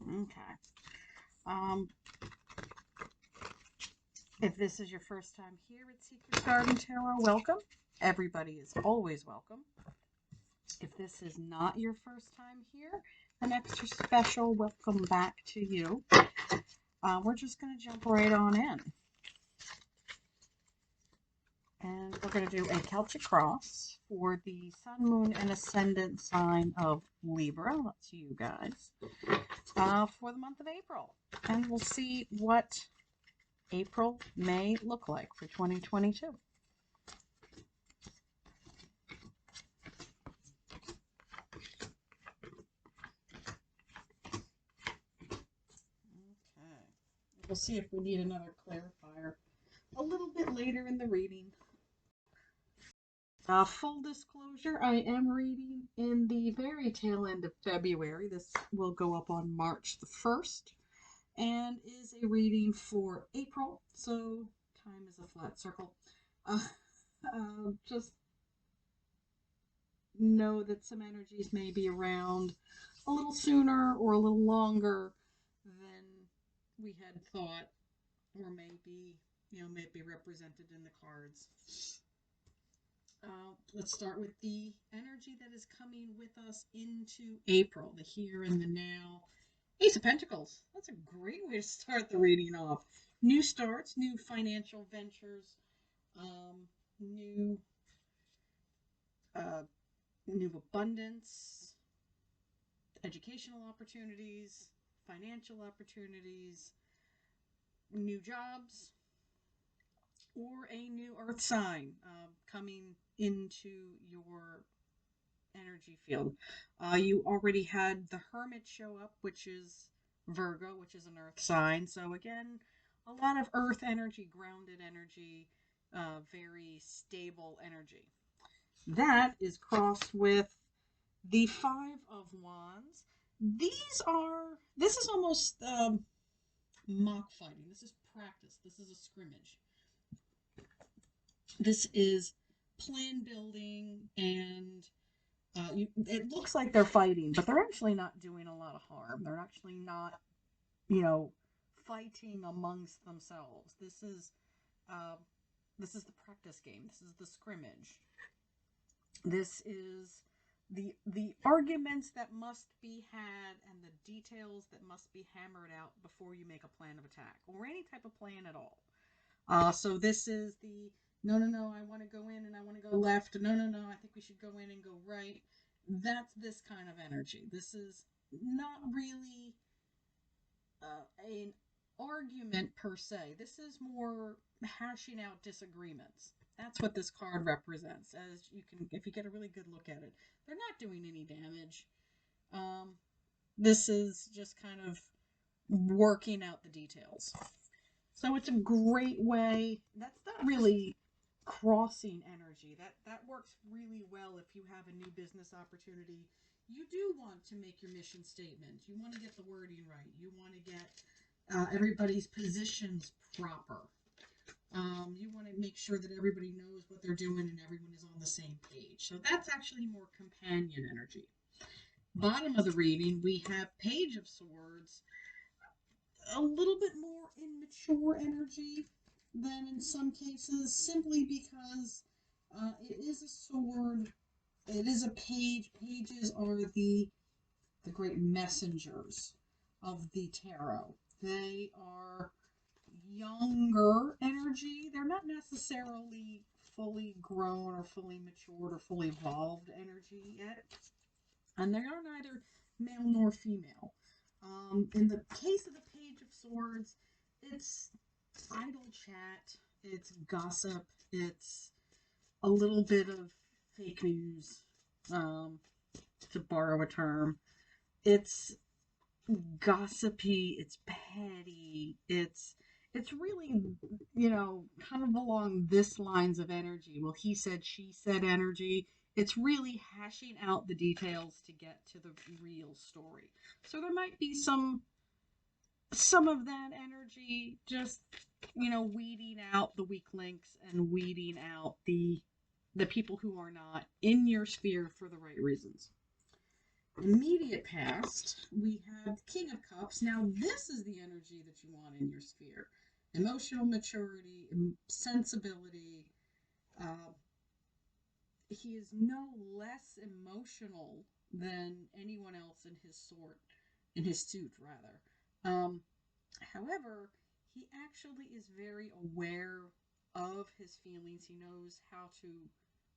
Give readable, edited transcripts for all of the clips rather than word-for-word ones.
Okay. If this is your first time here at Secret Garden Tarot, welcome. Everybody is always welcome. If this is not your first time here, an extra special welcome back to you. We're just going to jump right on in. And we're going to do a Celtic cross for the Sun, Moon, and Ascendant sign of Libra. That's you guys. For the month of April. And we'll see what April may look like for 2022. Okay. We'll see if we need another clarifier a little bit later in the reading. Full disclosure, I am reading in the very tail end of February. This will go up on March the 1st and is a reading for April. So time is a flat circle. Just know that some energies may be around a little sooner or a little longer than we had thought, or maybe, may be represented in the cards. Let's start with the energy that is coming with us into April, the here and the now. Ace of Pentacles. That's a great way to start the reading off. New starts, new financial ventures, new abundance, educational opportunities, financial opportunities, new jobs, or a new earth sign coming into your energy field. You already had the Hermit show up, which is Virgo, which is an earth sign. So again, a lot of earth energy, grounded energy, very stable energy. That is crossed with the Five of Wands. This is almost mock fighting. This is practice. This is a scrimmage. This is plan building, and it looks like they're fighting, but they're actually not doing a lot of harm. They're actually not, fighting amongst themselves. This is the practice game. This is the scrimmage. This is the arguments that must be had and the details that must be hammered out before you make a plan of attack or any type of plan at all. So this is the no, I want to go in and I want to go left. No, I think we should go in and go right. That's this kind of energy. This is not really an argument per se. This is more hashing out disagreements. That's what this card represents. As you can, if you get a really good look at it, they're not doing any damage. This is just kind of working out the details. So it's a great way. That's not really crossing energy. That works really well if you have a new business opportunity. You do want to make your mission statement. You want to get the wording right. You want to get everybody's positions proper. You want to make sure that everybody knows what they're doing and everyone is on the same page. So that's actually more companion energy. Bottom of the reading, we have Page of Swords. A little bit more immature energy than in some cases, simply because it is a sword. It is a page. Pages are the great messengers of the tarot. They are younger energy. They're not necessarily fully grown or fully matured or fully evolved energy yet. And they are neither male nor female. In the case of the Page of Swords, it's idle chat, it's gossip, it's a little bit of fake news, to borrow a term. It's gossipy, it's petty, it's really, kind of along this lines of energy. Well, he said, she said energy. It's really hashing out the details to get to the real story. So there might be some of that energy just, weeding out the weak links and weeding out the people who are not in your sphere for the right reasons. Immediate past, we have King of Cups. Now, this is the energy that you want in your sphere. Emotional maturity, sensibility. Uh, he is no less emotional than anyone else in his suit, rather. However, he actually is very aware of his feelings. He knows how to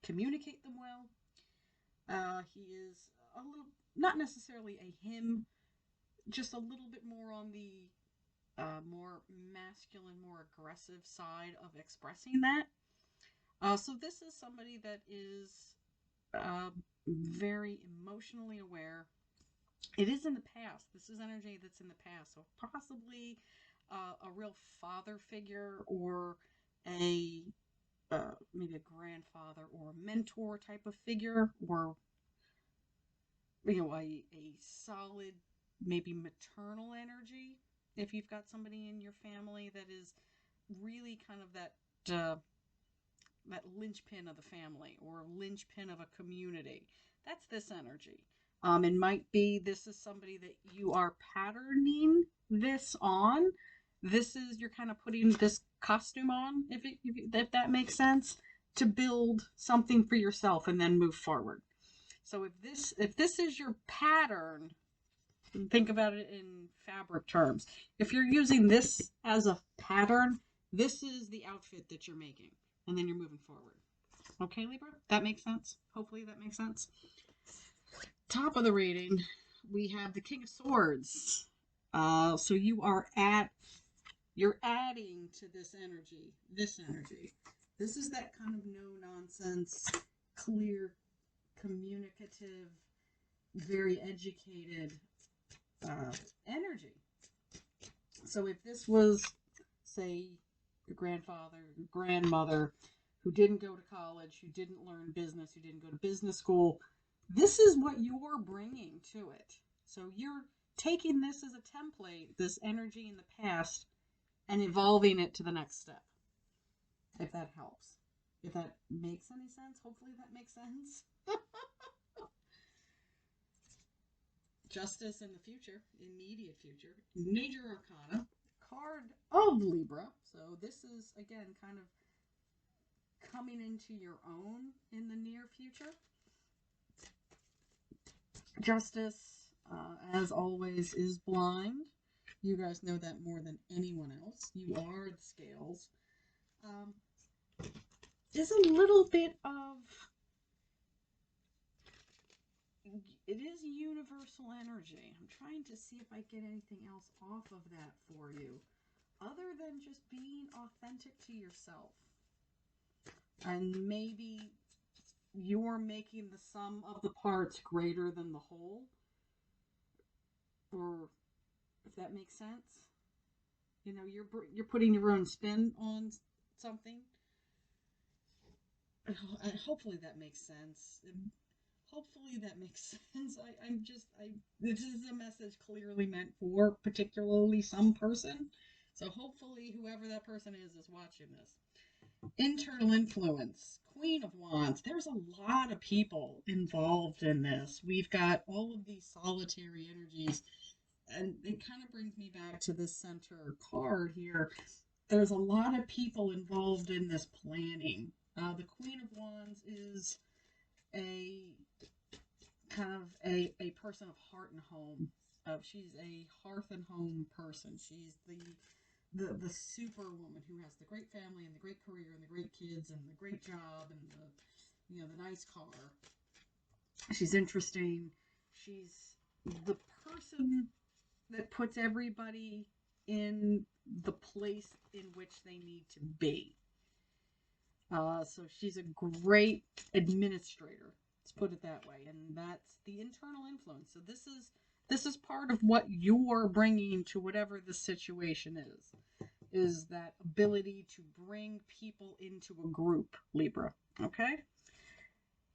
communicate them well. He is a little, not necessarily a him, just a little bit more on the more masculine, more aggressive side of expressing that. So this is somebody that is very emotionally aware. It is in the past. This is energy that's in the past. So possibly a real father figure, or a maybe a grandfather or a mentor type of figure, or a solid, maybe maternal energy. If you've got somebody in your family that is really kind of that linchpin of the family, or linchpin of a community, that's this energy. It might be this is somebody that you are patterning this on. This is, you're kind of putting this costume on, if that makes sense, to build something for yourself and then move forward. So if this is your pattern, think about it in fabric terms. If you're using this as a pattern, this is the outfit that you're making, and then you're moving forward. Okay, Libra? That makes sense? Hopefully that makes sense. Top of the reading, we have the King of Swords. So you're adding to this energy. This is that kind of no-nonsense, clear, communicative, very educated energy. So if this was, say, your grandfather, your grandmother, who didn't go to college, who didn't learn business, who didn't go to business school, this is what you're bringing to it. So you're taking this as a template, this energy in the past, and evolving it to the next step. If that helps. If that makes any sense, hopefully that makes sense. Justice in the future, immediate future, major arcana, card of Libra. So this is, again, kind of coming into your own in the near future. Justice, as always, is blind. You guys know that more than anyone else. You are the scales. Is a little bit of, it is universal energy. I'm trying to see if I get anything else off of that for you, other than just being authentic to yourself. And maybe you're making the sum of the parts greater than the whole. Or, if that makes sense. You know, you're putting your own spin on something. Hopefully that makes sense. Hopefully that makes sense. This is a message clearly meant for particularly some person. So hopefully whoever that person is watching this. Internal influence, Queen of Wands. There's a lot of people involved in this. We've got all of these solitary energies, and it kind of brings me back to this center card here. There's a lot of people involved in this planning. The Queen of Wands is a kind of a person of heart and home. She's a hearth and home person. She's the super woman who has the great family and the great career and the great kids and the great job and the nice car. She's interesting. She's the person that puts everybody in the place in which they need to be. So she's a great administrator. Let's put it that way. And that's the internal influence. So this is part of what you're bringing to whatever the situation is that ability to bring people into a group, Libra. Okay?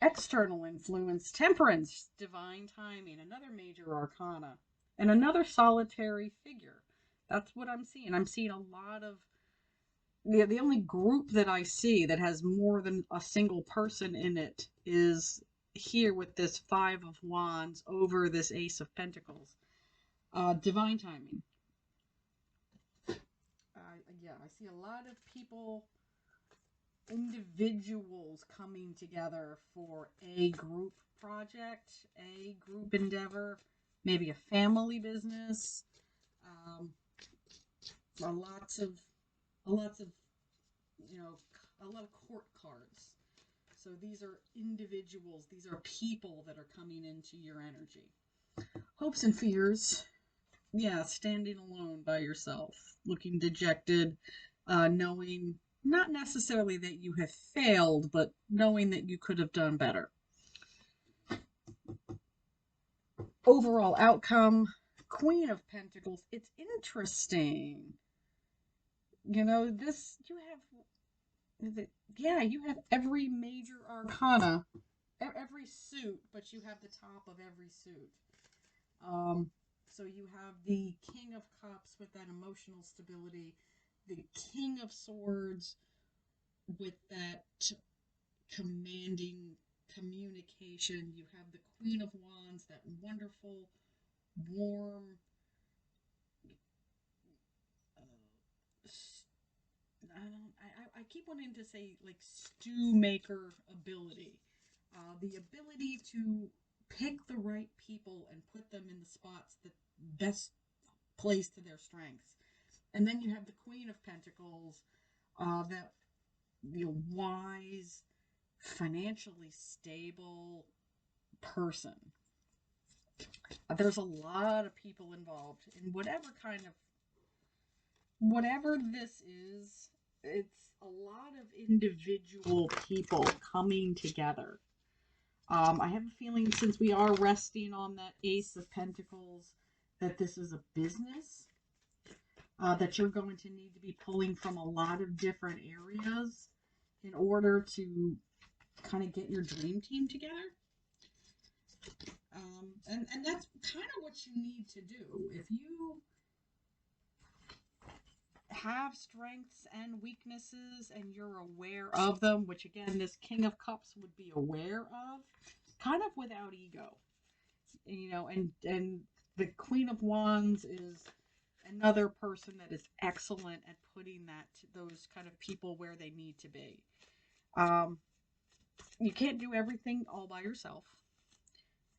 External influence, Temperance, divine timing, another major arcana, and another solitary figure. That's what I'm seeing. I'm seeing a lot of, the only group that I see that has more than a single person in it is here with this Five of Wands over this Ace of Pentacles. Divine timing. Yeah, I see a lot of people, individuals coming together for a group project, a group endeavor, maybe a family business. Lots of, you know, a lot of court cards. So these are individuals, these are people that are coming into your energy. Hopes and fears. Yeah, standing alone by yourself, looking dejected, knowing not necessarily that you have failed, but knowing that you could have done better. Overall outcome, Queen of Pentacles. It's interesting. You know, this, you have every major arcana, every suit, but you have the top of every suit. So you have the King of Cups with that emotional stability, the King of Swords with that commanding communication. You have the Queen of Wands, that wonderful, warm, I keep wanting to say like stew maker ability. The ability to pick the right people and put them in the spots that best plays to their strengths. And then you have the Queen of Pentacles, that, you know, wise, financially stable person. There's a lot of people involved in whatever this is. It's a lot of individual people coming together. I have a feeling, since we are resting on that Ace of Pentacles, that this is a business, that you're going to need to be pulling from a lot of different areas in order to kind of get your dream team together. And that's kind of what you need to do. If you have strengths and weaknesses and you're aware of them, which again, this King of Cups would be aware of, kind of without ego, you know, and the Queen of Wands is another person that is excellent at putting those kind of people where they need to be. You can't do everything all by yourself.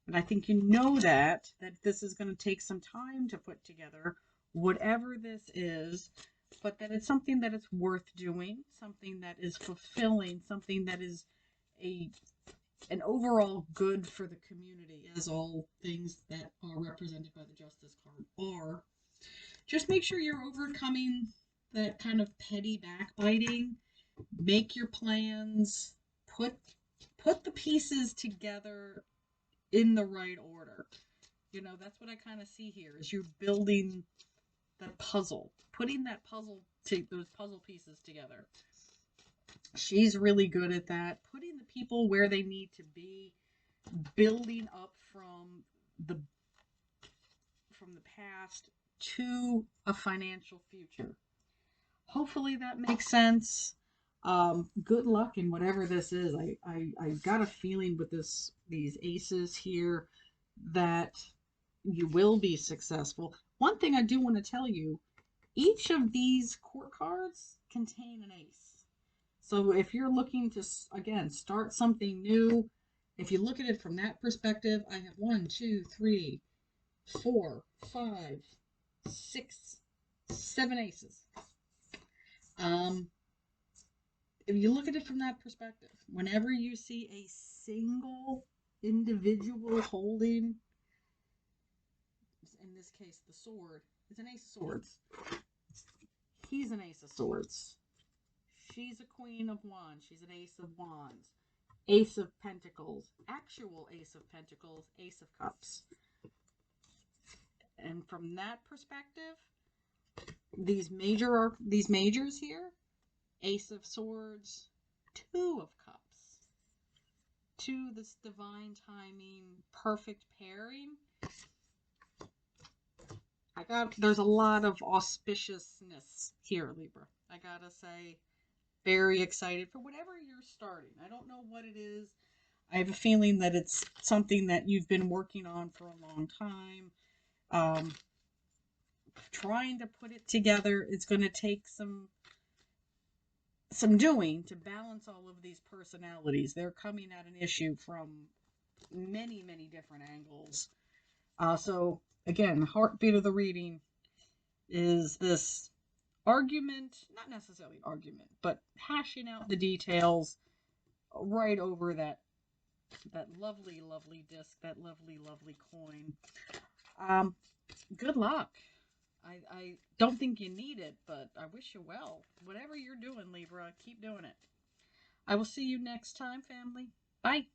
And I think you know that this is going to take some time to put together, whatever this is, but that it's something that it's worth doing, something that is fulfilling, something that is an overall good for the community, as all things that are represented by the Justice card are. Just make sure you're overcoming that kind of petty backbiting. Make your plans. Put the pieces together in the right order. You know, that's what I kind of see here, is you're building the puzzle, putting those puzzle pieces together. She's really good at that, putting the people where they need to be, building up from the past to a financial future. Hopefully that makes sense. Good luck in whatever this is. I got a feeling with these aces here that you will be successful. One thing I do want to tell you, each of these court cards contain an ace. So if you're looking to, again, start something new, if you look at it from that perspective, I have 1, 2, 3, 4, 5, 6, 7 aces. If you look at it from that perspective, whenever you see a single individual holding, in this case, the sword, it's an ace of swords. He's an ace of swords. She's a Queen of Wands. She's an ace of wands. Ace of Pentacles. Actual ace of Pentacles. Ace of Cups. And from that perspective, these majors here, Ace of Swords, Two of Cups. This divine timing, perfect pairing. There's a lot of auspiciousness here, Libra. I gotta say, very excited for whatever you're starting. I don't know what it is. I have a feeling that it's something that you've been working on for a long time. Trying to put it together. It's going to take some doing to balance all of these personalities. They're coming at an issue from many, many different angles. So again, the heartbeat of the reading is this argument, not necessarily argument, but hashing out the details right over that lovely, lovely disc, that lovely, lovely coin. Good luck. I don't think you need it, but I wish you well. Whatever you're doing, Libra, keep doing it. I will see you next time, family. Bye.